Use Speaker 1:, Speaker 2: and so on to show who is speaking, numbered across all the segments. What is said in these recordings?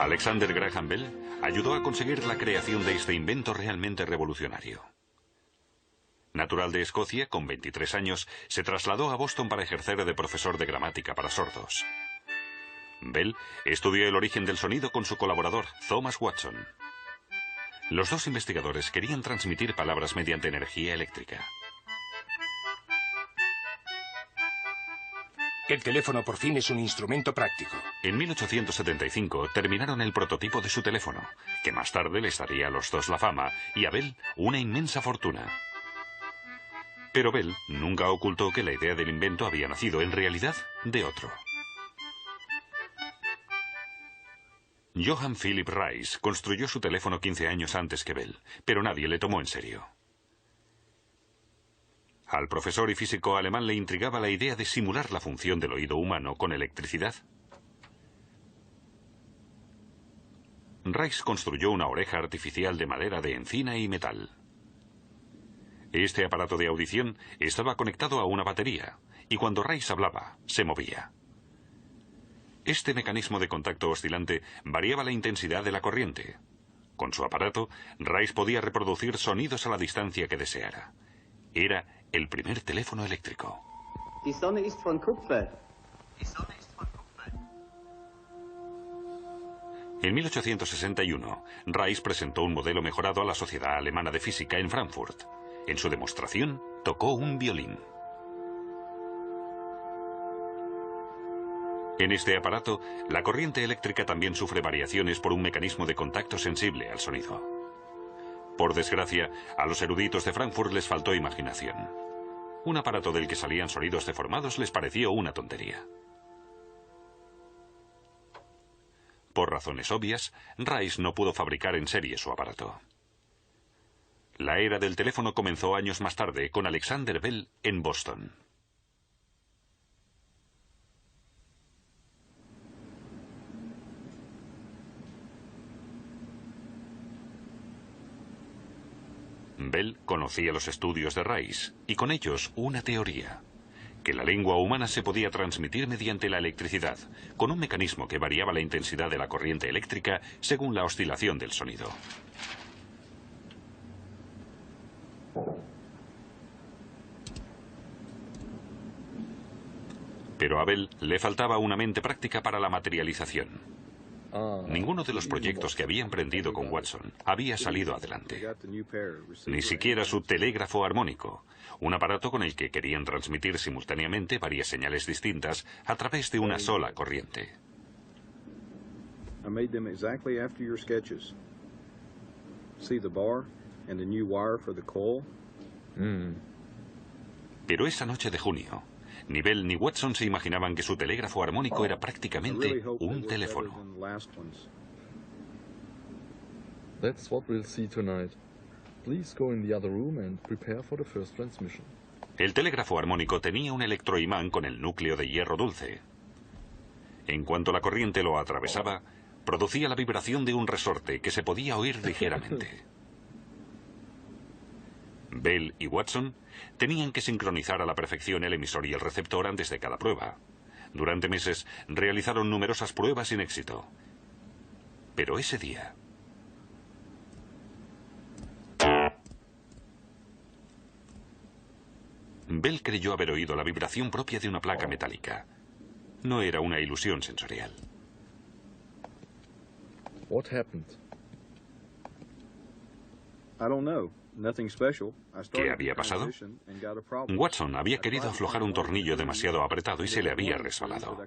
Speaker 1: Alexander Graham Bell ayudó a conseguir la creación de este invento realmente revolucionario. Natural de Escocia, con 23 años, se trasladó a Boston para ejercer de profesor de gramática para sordos. Bell estudió el origen del sonido con su colaborador, Thomas Watson. Los dos investigadores querían transmitir palabras mediante energía eléctrica.
Speaker 2: El teléfono por fin es un instrumento práctico.
Speaker 1: En 1875 terminaron el prototipo de su teléfono, que más tarde les daría a los dos la fama y a Bell una inmensa fortuna. Pero Bell nunca ocultó que la idea del invento había nacido, en realidad, de otro. Johann Philipp Reis construyó su teléfono 15 años antes que Bell, pero nadie le tomó en serio. Al profesor y físico alemán le intrigaba la idea de simular la función del oído humano con electricidad. Reis construyó una oreja artificial de madera de encina y metal. Este aparato de audición estaba conectado a una batería, y cuando Reis hablaba, se movía. Este mecanismo de contacto oscilante variaba la intensidad de la corriente. Con su aparato, Reis podía reproducir sonidos a la distancia que deseara. Era el primer teléfono eléctrico.
Speaker 3: Die Sonne ist von Kupfer.
Speaker 1: En 1861, Reis presentó un modelo mejorado a la Sociedad Alemana de Física en Frankfurt. En su demostración, tocó un violín. En este aparato, la corriente eléctrica también sufre variaciones por un mecanismo de contacto sensible al sonido. Por desgracia, a los eruditos de Frankfurt les faltó imaginación. Un aparato del que salían sonidos deformados les pareció una tontería. Por razones obvias, Reis no pudo fabricar en serie su aparato. La era del teléfono comenzó años más tarde con Alexander Bell en Boston. Bell conocía los estudios de Reis y con ellos una teoría: que la lengua humana se podía transmitir mediante la electricidad, con un mecanismo que variaba la intensidad de la corriente eléctrica según la oscilación del sonido. Pero a Bell le faltaba una mente práctica para la materialización. Ninguno de los proyectos que había emprendido con Watson había salido adelante. Ni siquiera su telégrafo armónico, un aparato con el que querían transmitir simultáneamente varias señales distintas a través de una sola corriente. Pero esa noche de junio, ni Bell ni Watson se imaginaban que su telégrafo armónico era prácticamente un teléfono. El telégrafo armónico tenía un electroimán con el núcleo de hierro dulce. En cuanto la corriente lo atravesaba, producía la vibración de un resorte que se podía oír ligeramente. Bell y Watson tenían que sincronizar a la perfección el emisor y el receptor antes de cada prueba. Durante meses realizaron numerosas pruebas sin éxito. Pero ese día... Bell creyó haber oído la vibración propia de una placa metálica. No era una ilusión sensorial. ¿Qué había pasado? Watson había querido aflojar un tornillo demasiado apretado y se le había resbalado.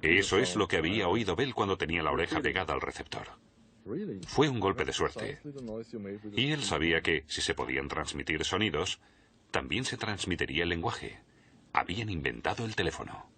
Speaker 1: Eso es lo que había oído Bell cuando tenía la oreja pegada al receptor. Fue un golpe de suerte. Y él sabía que, si se podían transmitir sonidos, también se transmitiría el lenguaje. Habían inventado el teléfono.